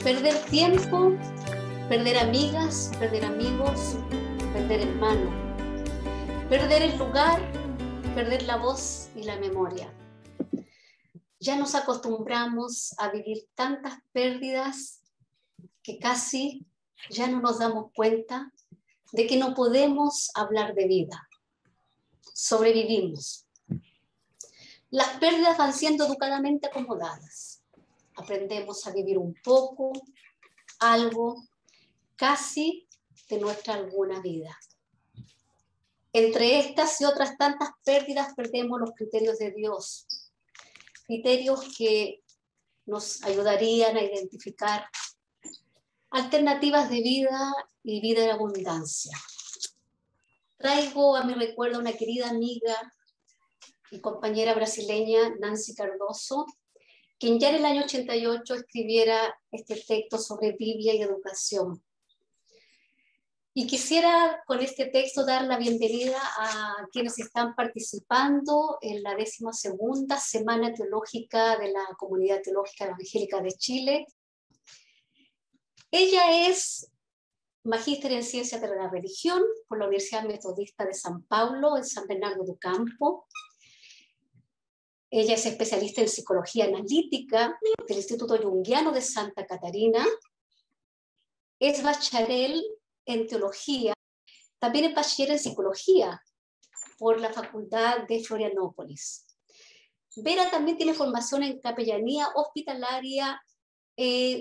Perder tiempo, perder amigas, perder amigos, perder hermano, perder el lugar, perder la voz y la memoria. Ya nos acostumbramos a vivir tantas pérdidas que casi ya no nos damos cuenta de que no podemos hablar de vida. Sobrevivimos. Las pérdidas van siendo educadamente acomodadas. Aprendemos a vivir un poco, algo, casi de nuestra alguna vida. Entre estas y otras tantas pérdidas perdemos los criterios de Dios, criterios que nos ayudarían a identificar alternativas de vida y vida en abundancia. Traigo a mi recuerdo a una querida amiga y compañera brasileña, Nancy Cardoso, quien ya en el año 88 escribiera este texto sobre Biblia y educación. Y quisiera con este texto dar la bienvenida a quienes están participando en la 12ª Semana Teológica de la Comunidad Teológica Evangélica de Chile. Ella es magíster en Ciencias de la Religión por la Universidad Metodista de San Pablo, en San Bernardo do Campo. Ella es especialista en Psicología Analítica del Instituto Junguiano de Santa Catarina. Es bachiller en Teología, también es bachiller en Psicología por la Facultad de Florianópolis. Vera también tiene formación en Capellanía Hospitalaria,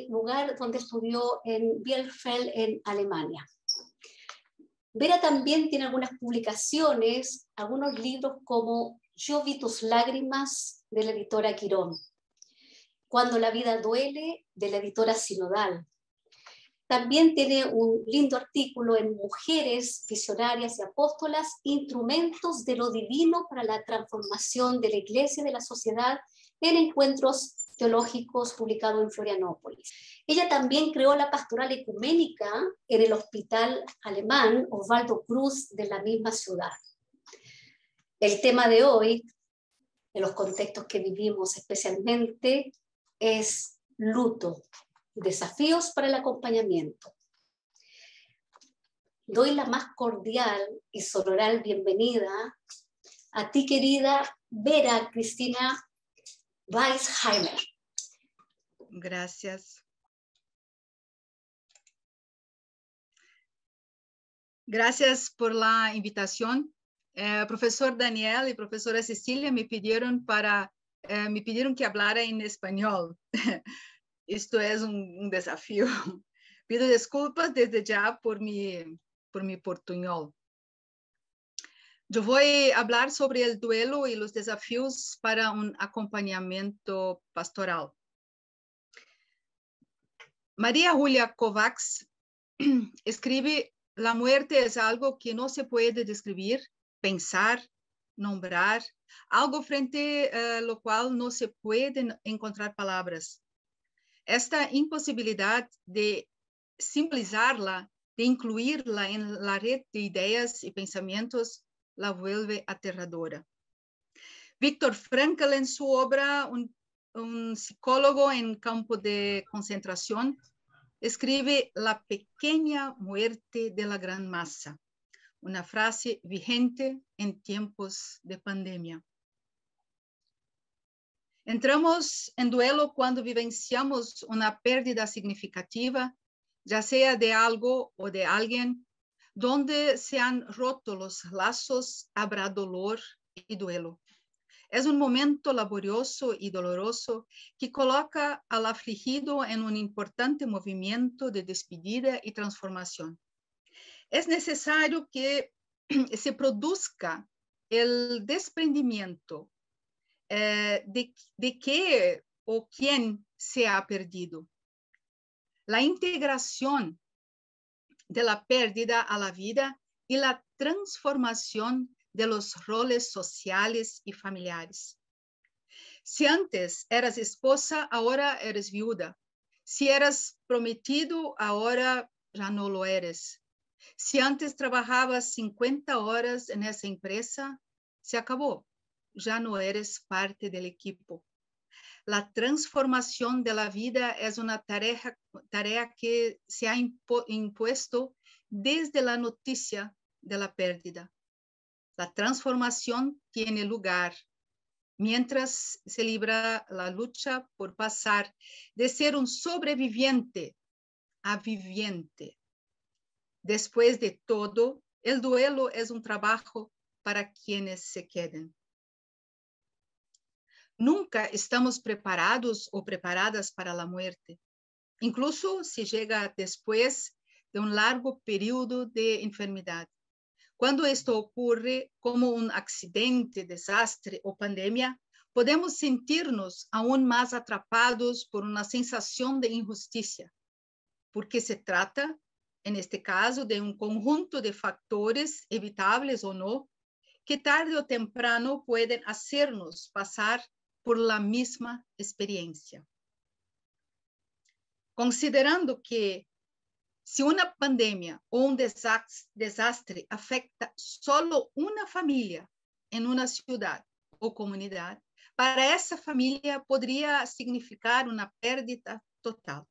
lugar donde estudió en Bielefeld, en Alemania. Vera también tiene algunas publicaciones, algunos libros como Yo vi tus lágrimas, de la editora Quirón, Cuando la vida duele, de la editora Sinodal. También tiene un lindo artículo en Mujeres Visionarias y Apóstolas, Instrumentos de lo Divino para la Transformación de la Iglesia y de la Sociedad, en Encuentros Teológicos, publicado en Florianópolis. Ella también creó la pastoral ecuménica en el hospital alemán Osvaldo Cruz de la misma ciudad. El tema de hoy, en los contextos que vivimos especialmente, es luto, desafíos para el acompañamiento. Doy la más cordial y sonoral bienvenida a ti, querida Vera Cristina Weisheimer. Gracias. Gracias por la invitación. Profesor Daniel y profesora Cecilia me pidieron que hablara en español. Esto es un desafío. Pido disculpas desde ya por mi portuñol. Yo voy a hablar sobre el duelo y los desafíos para un acompañamiento pastoral. María Julia Kovacs escribe: la muerte es algo que no se puede describir, pensar, nombrar, algo frente a lo cual no se pueden encontrar palabras. Esta imposibilidad de simbolizarla, de incluirla en la red de ideas y pensamientos, la vuelve aterradora. Viktor Frankl, en su obra un psicólogo en campo de concentración, escribe la pequeña muerte de la gran masa, una frase vigente en tiempos de pandemia. Entramos en duelo cuando vivenciamos una pérdida significativa, ya sea de algo o de alguien. Donde se han roto los lazos, habrá dolor y duelo. Es un momento laborioso y doloroso que coloca al afligido en un importante movimiento de despedida y transformación. Es necesario que se produzca el desprendimiento de qué o quién se ha perdido. La integración de la pérdida a la vida y la transformación de los roles sociales y familiares. Si antes eras esposa, ahora eres viuda. Si eras prometido, ahora ya no lo eres. Si antes trabajabas 50 horas en esa empresa, se acabó. Ya no eres parte del equipo. La transformación de la vida es una tarea que se ha impuesto desde la noticia de la pérdida. La transformación tiene lugar mientras se libra la lucha por pasar de ser un sobreviviente a viviente. Después de todo, el duelo es un trabajo para quienes se queden. Nunca estamos preparados o preparadas para la muerte, incluso si llega después de un largo periodo de enfermedad. Cuando esto ocurre como un accidente, desastre o pandemia, podemos sentirnos aún más atrapados por una sensación de injusticia, porque se trata, en este caso, de un conjunto de factores, evitables o no, que tarde o temprano pueden hacernos pasar por la misma experiencia. Considerando que si una pandemia o un desastre afecta solo una familia en una ciudad o comunidad, para esa familia podría significar una pérdida total.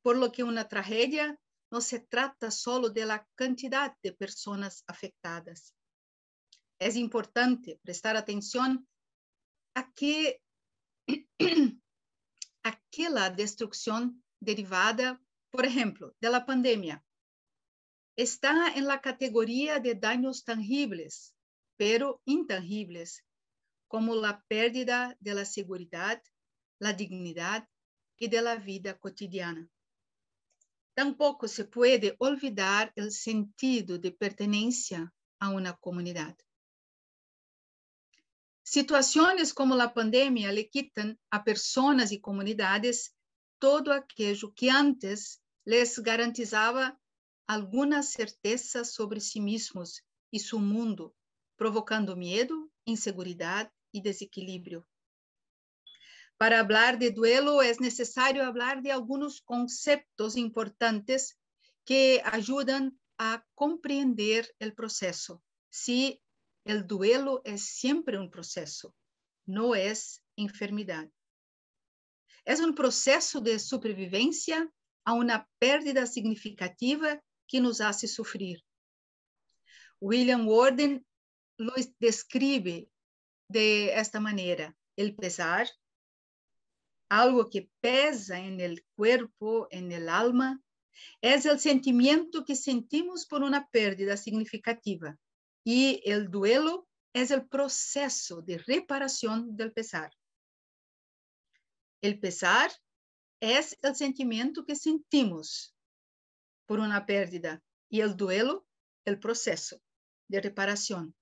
Por lo que una tragedia no se trata solo de la cantidad de personas afectadas. Es importante prestar atención a que aquella destrucción derivada, por ejemplo, de la pandemia, está en la categoría de daños tangibles, pero intangibles, como la pérdida de la seguridad, la dignidad y de la vida cotidiana. Tampoco se puede olvidar el sentido de pertenencia a una comunidad. Situaciones como la pandemia le quitan a personas y comunidades todo aquello que antes les garantizaba alguna certeza sobre sí mismos y su mundo, provocando miedo, inseguridad y desequilibrio. Para hablar de duelo es necesario hablar de algunos conceptos importantes que ayudan a comprender el proceso. Si el duelo es siempre un proceso, no es enfermedad. Es un proceso de supervivencia a una pérdida significativa que nos hace sufrir. William Worden lo describe de esta manera: el pesar, algo que pesa en el cuerpo, en el alma, es el sentimiento que sentimos por una pérdida significativa, y el duelo es el proceso de reparación del pesar. El pesar es el sentimiento que sentimos por una pérdida, y el duelo, el proceso de reparación.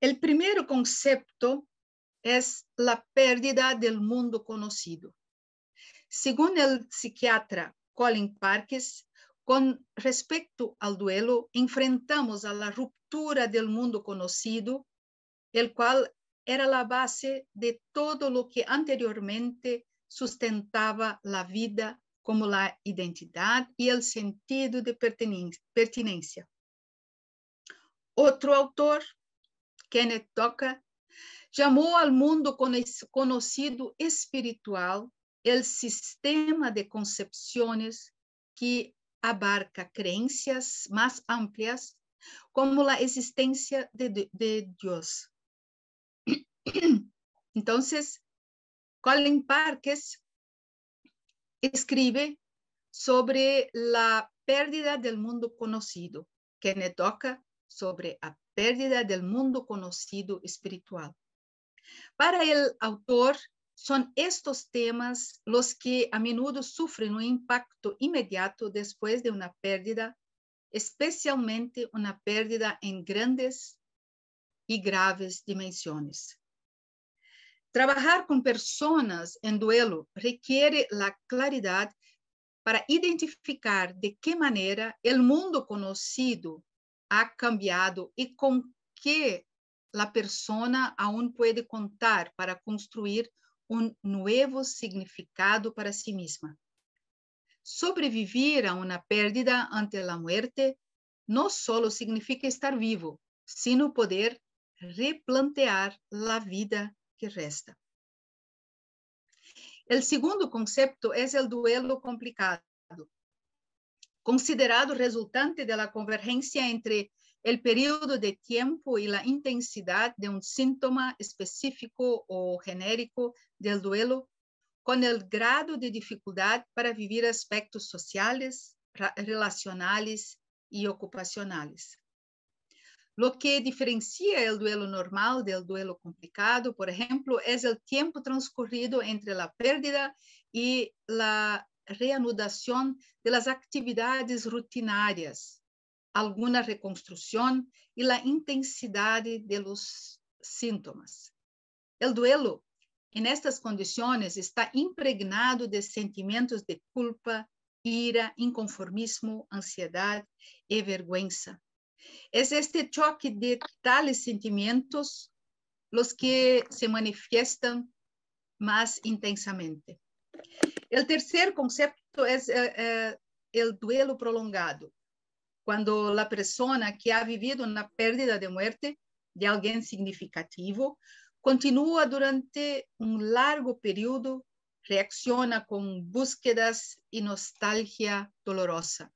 El primer concepto es la pérdida del mundo conocido. Según el psiquiatra Colin Parkes, con respecto al duelo, enfrentamos a la ruptura del mundo conocido, el cual era la base de todo lo que anteriormente sustentaba la vida, como la identidad y el sentido de pertenencia. Otro autor, Kenneth Doka, llamó al mundo conocido espiritual el sistema de concepciones que abarca creencias más amplias, como la existencia de Dios. Entonces, Colin Parkes escribe sobre la pérdida del mundo conocido, Kenneth Doka sobre la pérdida del mundo conocido espiritual. Para el autor, son estos temas los que a menudo sufren un impacto inmediato después de una pérdida, especialmente una pérdida en grandes y graves dimensiones. Trabajar con personas en duelo requiere la claridad para identificar de qué manera el mundo conocido ha cambiado y con qué la persona aún puede contar para construir un nuevo significado para sí misma. Sobrevivir a una pérdida ante la muerte no solo significa estar vivo, sino poder replantear la vida que resta. El segundo concepto es el duelo complicado, considerado resultante de la convergencia entre el periodo de tiempo y la intensidad de un síntoma específico o genérico del duelo, con el grado de dificultad para vivir aspectos sociales, relacionales y ocupacionales. Lo que diferencia el duelo normal del duelo complicado, por ejemplo, es el tiempo transcurrido entre la pérdida y la reanudación de las actividades rutinarias, alguna reconstrucción y la intensidad de los síntomas. El duelo, en estas condiciones, está impregnado de sentimientos de culpa, ira, inconformismo, ansiedad y vergüenza. Es este choque de tales sentimientos los que se manifiestan más intensamente. El tercer concepto es el duelo prolongado, cuando la persona que ha vivido una pérdida de muerte de alguien significativo continúa durante un largo periodo, reacciona con búsquedas y nostalgia dolorosa.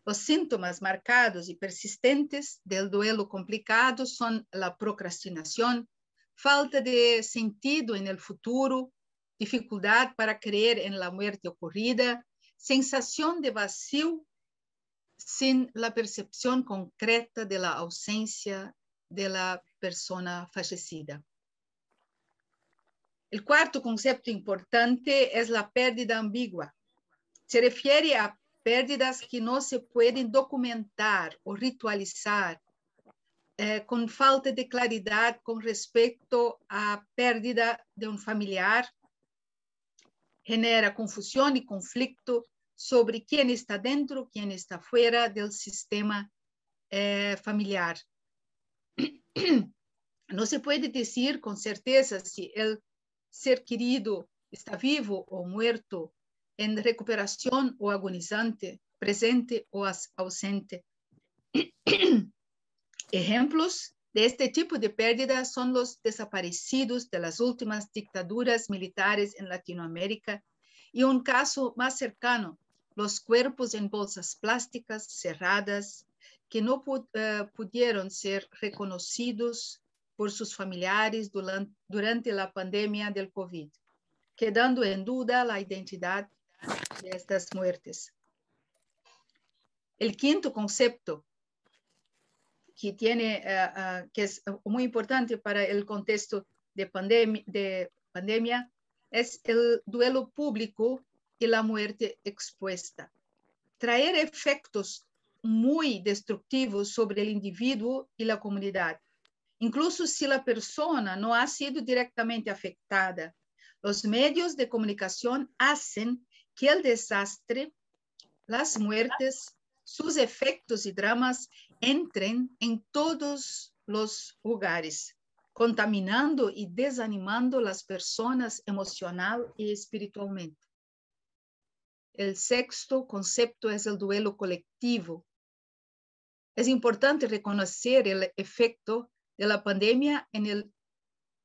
Los síntomas marcados y persistentes del duelo complicado son la procrastinación, falta de sentido en el futuro, dificultad para creer en la muerte ocurrida, sensación de vacío sin la percepción concreta de la ausencia de la persona fallecida. El cuarto concepto importante es la pérdida ambigua. Se refiere a pérdidas que no se pueden documentar o ritualizar, con falta de claridad con respecto a pérdida de un familiar, genera confusión y conflicto sobre quién está dentro, quién está fuera del sistema familiar. No se puede decir con certeza si el ser querido está vivo o muerto, en recuperación o agonizante, presente o ausente. Ejemplos de este tipo de pérdida son los desaparecidos de las últimas dictaduras militares en Latinoamérica y un caso más cercano, los cuerpos en bolsas plásticas cerradas que no pudieron ser reconocidos por sus familiares durante la pandemia del COVID, quedando en duda la identidad de estas muertes. El quinto concepto que es muy importante para el contexto de pandemia es el duelo público y la muerte expuesta. Traer efectos muy destructivos sobre el individuo y la comunidad, incluso si la persona no ha sido directamente afectada. Los medios de comunicación hacen que el desastre, las muertes, sus efectos y dramas entren en todos los lugares, contaminando y desanimando las personas emocional y espiritualmente. El sexto concepto es el duelo colectivo. Es importante reconocer el efecto de la pandemia en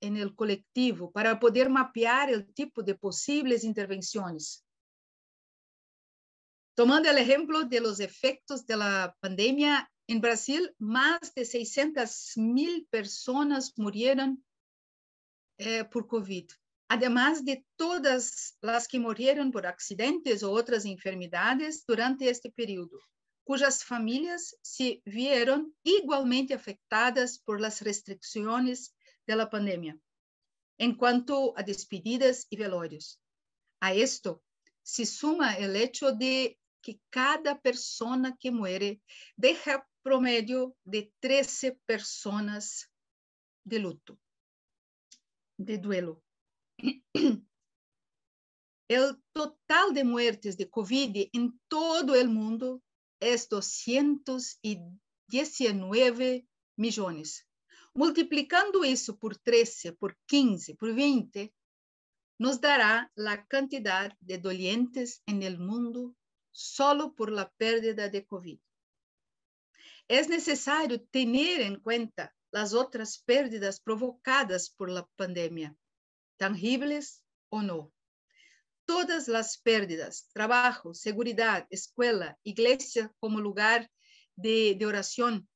el colectivo para poder mapear el tipo de posibles intervenciones. Tomando el ejemplo de los efectos de la pandemia, en Brasil más de 600,000 personas murieron por COVID, además de todas las que murieron por accidentes o otras enfermedades durante este periodo, cuyas familias se vieron igualmente afectadas por las restricciones de la pandemia, en cuanto a despedidas y velorios. A esto se suma el hecho de que cada persona que muere deja promedio de 13 personas de luto, de duelo. El total de muertes de COVID en todo el mundo es 219 millones. Multiplicando eso por 13, por 15, por 20, nos dará la cantidad de dolientes en el mundo solo por la pérdida de COVID. Es necesario tener en cuenta las otras pérdidas provocadas por la pandemia, tangibles o no. Todas las pérdidas, trabajo, seguridad, escuela, iglesia como lugar de oración,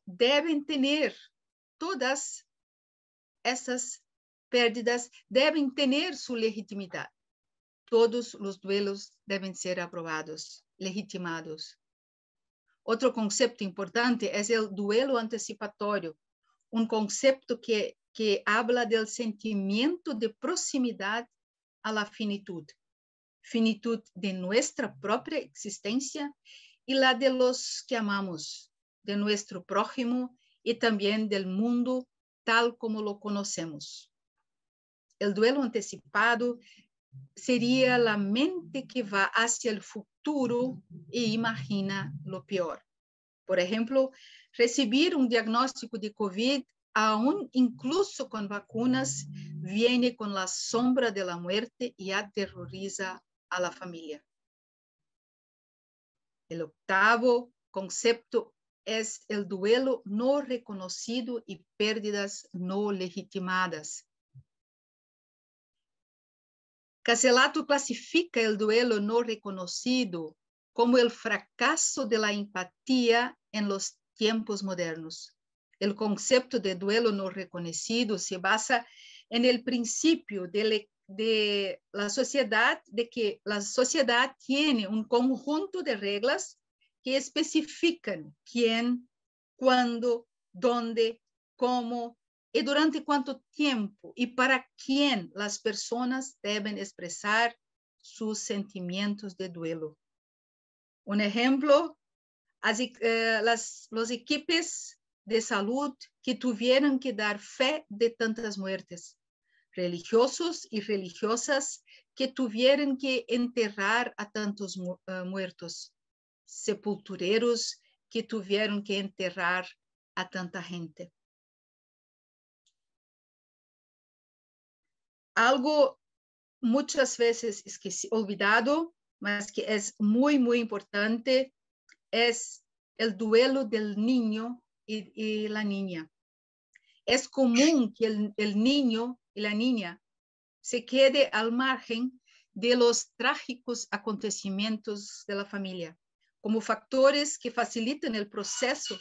deben tener, todas esas pérdidas deben tener su legitimidad. Todos los duelos deben ser aprobados, legitimados. Otro concepto importante es el duelo anticipatorio, un concepto que habla del sentimiento de proximidad a la finitud de nuestra propia existencia y la de los que amamos, de nuestro prójimo y también del mundo tal como lo conocemos. El duelo anticipado sería la mente que va hacia el futuro e imagina lo peor. Por ejemplo, recibir un diagnóstico de COVID, aún incluso con vacunas, viene con la sombra de la muerte y aterroriza a la familia. El octavo concepto es el duelo no reconocido y pérdidas no legitimadas. Castellato clasifica el duelo no reconocido como el fracaso de la empatía en los tiempos modernos. El concepto de duelo no reconocido se basa en el principio de la sociedad, de que la sociedad tiene un conjunto de reglas que especifican quién, cuándo, dónde, cómo y durante cuánto tiempo y para quién las personas deben expresar sus sentimientos de duelo. Un ejemplo, los equipos de salud que tuvieron que dar fe de tantas muertes, religiosos y religiosas que tuvieron que enterrar a tantos muertos, sepultureros que tuvieron que enterrar a tanta gente. Algo muchas veces olvidado, mas que es muy, muy importante, es el duelo del niño y la niña. Es común que el niño y la niña se quede al margen de los trágicos acontecimientos de la familia, como factores que facilitan el proceso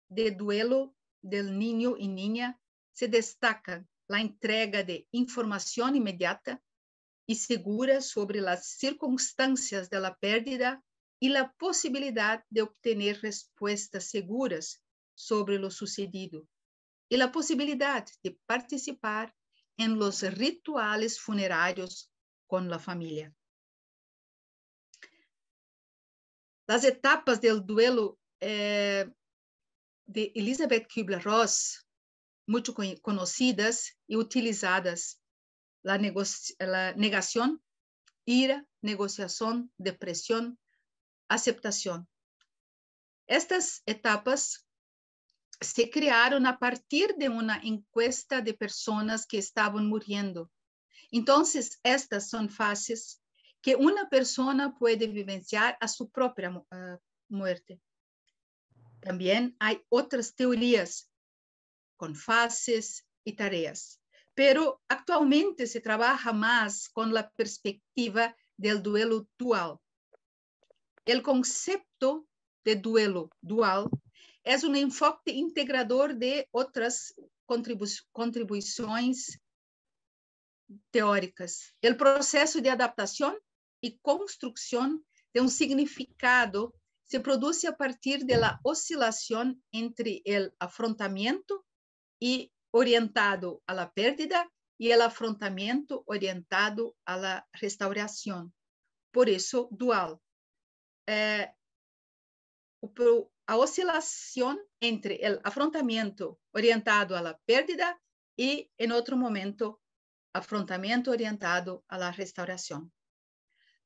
de duelo del niño y niña. Se destacan la entrega de información inmediata y segura sobre las circunstancias de la pérdida y la posibilidad de obtener respuestas seguras sobre lo sucedido y la posibilidad de participar en los rituales funerarios con la familia. Las etapas del duelo de Elizabeth Kübler-Ross, mucho conocidas y utilizadas: la negación, ira, negociación, depresión, aceptación. Estas etapas se crearon a partir de una encuesta de personas que estaban muriendo. Entonces, estas son fases que una persona puede vivenciar a su propia muerte. También hay otras teorías con fases y tareas, pero actualmente se trabaja más con la perspectiva del duelo dual. El concepto de duelo dual es un enfoque integrador de otras contribuciones teóricas. El proceso de adaptación y construcción de un significado se produce a partir de la oscilación entre el afrontamiento y orientado a la pérdida y el afrontamiento orientado a la restauración. Por eso, dual. A oscilación entre el afrontamiento orientado a la pérdida y, en otro momento, afrontamiento orientado a la restauración.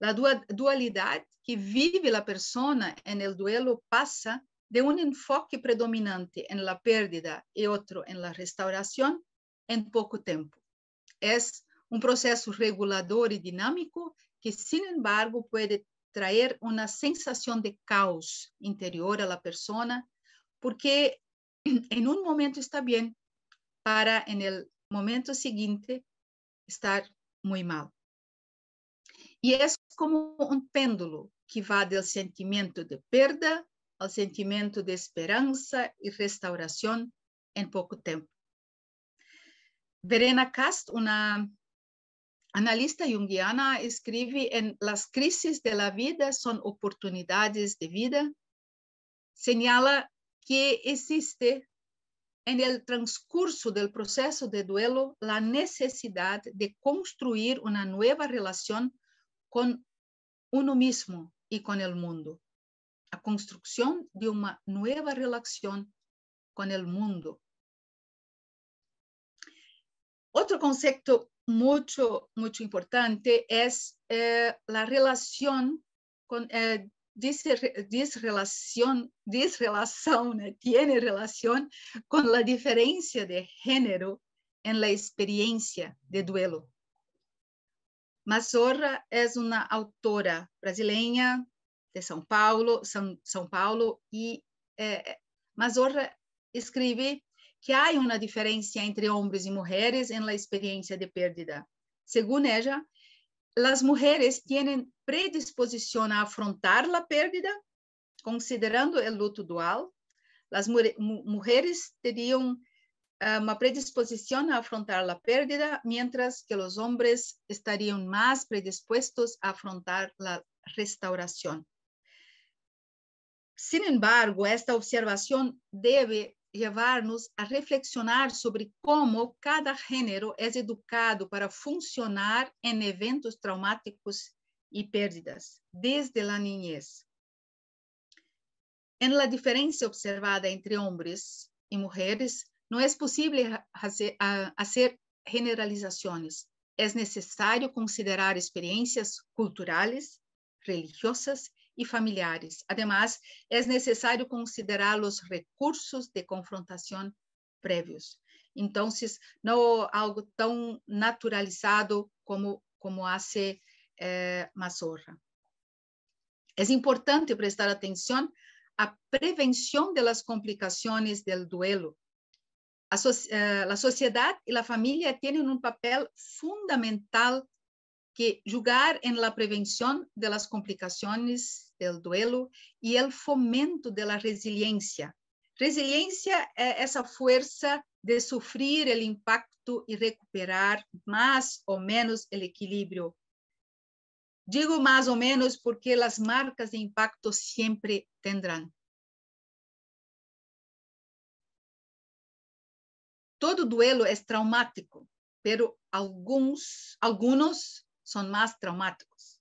La dualidad que vive la persona en el duelo pasa de un enfoque predominante en la pérdida y otro en la restauración en poco tiempo. Es un proceso regulador y dinámico que, sin embargo, puede traer una sensación de caos interior a la persona, porque en un momento está bien, para en el momento siguiente estar muy mal. Y es como un péndulo que va del sentimiento de pérdida al sentimiento de esperanza y restauración en poco tiempo. Verena Cast, una analista junguiana, escribe en Las crisis de la vida son oportunidades de vida. Señala que existe en el transcurso del proceso de duelo la necesidad de construir una nueva relación con uno mismo y con el mundo. La construcción de una nueva relación con el mundo. Otro concepto mucho importante es la relación con tiene relación con la diferencia de género en la experiencia de duelo. Mazorra es una autora brasileña de São Paulo y Mazorra escribe que hay una diferencia entre hombres y mujeres en la experiencia de pérdida. Según ella, las mujeres tienen predisposición a afrontar la pérdida, considerando el luto dual. Las mujeres tenían una predisposición a afrontar la pérdida, mientras que los hombres estarían más predispuestos a afrontar la restauración. Sin embargo, esta observación debe llevarnos a reflexionar sobre cómo cada género es educado para funcionar en eventos traumáticos y pérdidas desde la niñez. En la diferencia observada entre hombres y mujeres, no es posible hacer generalizaciones. Es necesario considerar experiencias culturales, religiosas y familiares. Además, es necesario considerar los recursos de confrontación previos. Entonces, no algo tan naturalizado como hace Mazorra. Es importante prestar atención a prevención de las complicaciones del duelo. La sociedad y la familia tienen un papel fundamental que jugar en la prevención de las complicaciones del duelo y el fomento de la resiliencia. Resiliencia es esa fuerza de sufrir el impacto y recuperar más o menos el equilibrio. Digo más o menos porque las marcas de impacto siempre tendrán. Todo duelo es traumático, pero algunos son más traumáticos.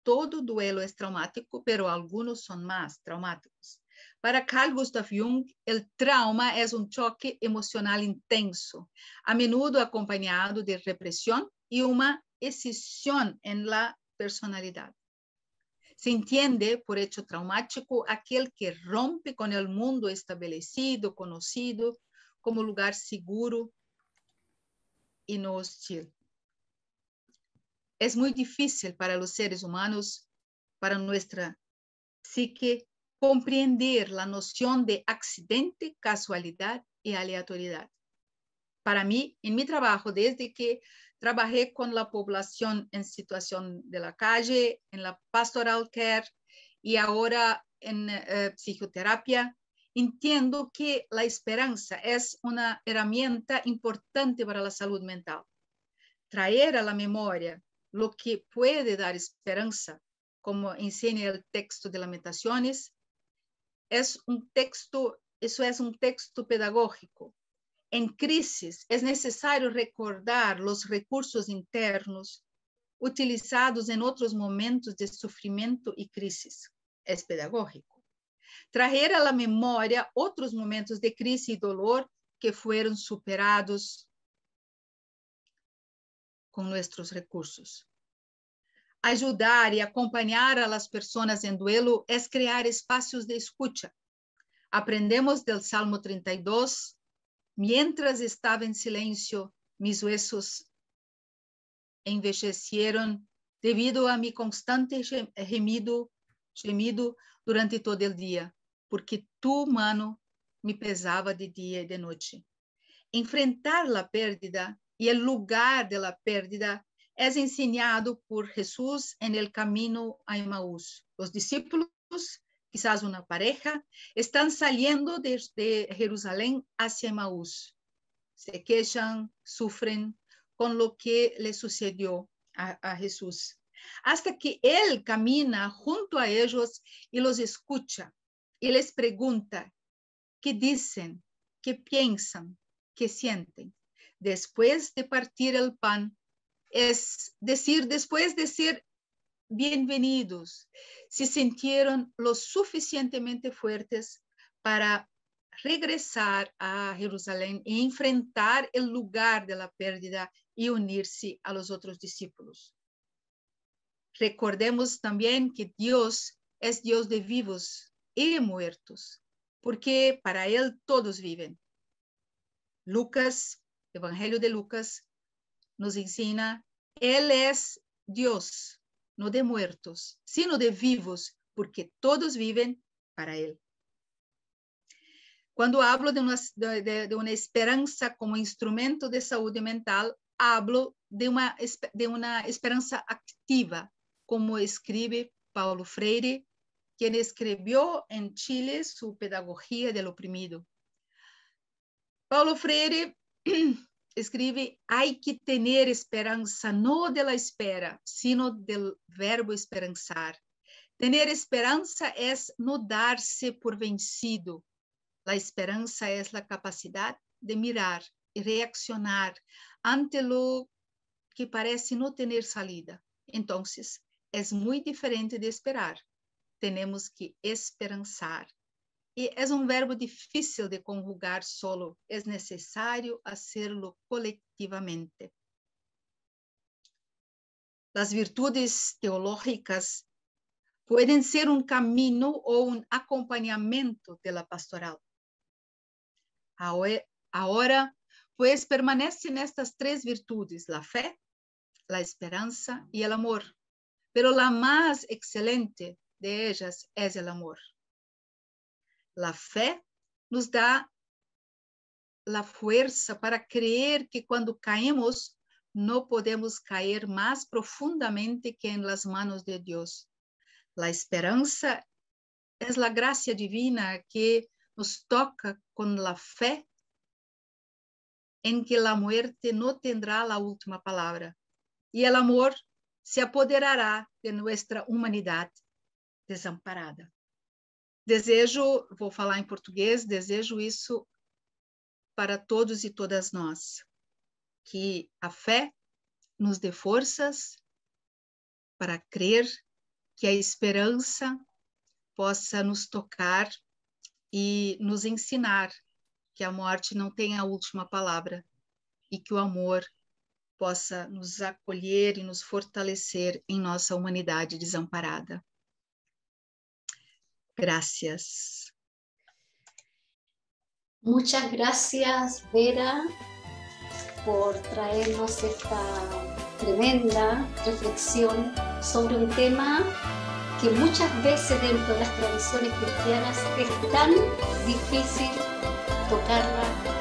Todo duelo es traumático, pero algunos son más traumáticos. Para Carl Gustav Jung, el trauma es un choque emocional intenso, a menudo acompañado de represión y una escisión en la personalidad. Se entiende por hecho traumático aquel que rompe con el mundo establecido, conocido, como lugar seguro y no hostil. Es muy difícil para los seres humanos, para nuestra psique, comprender la noción de accidente, casualidad y aleatoriedad. Para mí, en mi trabajo, desde que trabajé con la población en situación de la calle, en la pastoral care y ahora en psicoterapia, entiendo que la esperanza es una herramienta importante para la salud mental. Traer a la memoria lo que puede dar esperanza, como enseña el texto de Lamentaciones, eso es un texto pedagógico. En crisis es necesario recordar los recursos internos utilizados en otros momentos de sufrimiento y crisis. Es pedagógico. Traer a la memoria otros momentos de crisis y dolor que fueron superados con nuestros recursos. Ayudar y acompañar a las personas en duelo es crear espacios de escucha. Aprendemos del Salmo 32, mientras estaba en silencio, mis huesos envejecieron debido a mi constante gemido durante todo el día, porque tu mano me pesaba de día y de noche. Enfrentar la pérdida y el lugar de la pérdida es enseñado por Jesús en el camino a Emaús. Los discípulos, quizás una pareja, están saliendo de Jerusalén hacia Emaús. Se quejan, sufren con lo que le sucedió a Jesús. Hasta que Él camina junto a ellos y los escucha y les pregunta qué dicen, qué piensan, qué sienten. Después de partir el pan, es decir, después de ser bienvenidos, se sintieron lo suficientemente fuertes para regresar a Jerusalén e enfrentar el lugar de la pérdida y unirse a los otros discípulos. Recordemos también que Dios es Dios de vivos y muertos, porque para Él todos viven. Lucas, Evangelio de Lucas, nos enseña, Él es Dios, no de muertos, sino de vivos, porque todos viven para Él. Cuando hablo de una esperanza como instrumento de salud mental, hablo de una esperanza activa, como escribe Paulo Freire, quien escribió en Chile su Pedagogía del Oprimido. Paulo Freire escribe, hay que tener esperanza, no de la espera, sino del verbo esperanzar. Tener esperanza es no darse por vencido. La esperanza es la capacidad de mirar y reaccionar ante lo que parece no tener salida. Entonces, es muy diferente de esperar. Tenemos que esperanzar. Y es un verbo difícil de conjugar solo. Es necesario hacerlo colectivamente. Las virtudes teológicas pueden ser un camino o un acompañamiento de la pastoral. Ahora, pues permanecen estas tres virtudes, la fe, la esperanza y el amor. Pero la más excelente de ellas es el amor. La fe nos da la fuerza para creer que cuando caemos no podemos caer más profundamente que en las manos de Dios. La esperanza es la gracia divina que nos toca con la fe en que la muerte no tendrá la última palabra y el amor se apoderará de nuestra humanidad desamparada. Desejo, vou falar em português, desejo isso para todos e todas nós, que a fé nos dê forças para crer, que a esperança possa nos tocar e nos ensinar que a morte não tem a última palavra e que o amor possa nos acolher e nos fortalecer em nossa humanidade desamparada. Gracias. Muchas gracias, Vera, por traernos esta tremenda reflexión sobre un tema que muchas veces dentro de las tradiciones cristianas es tan difícil tocarla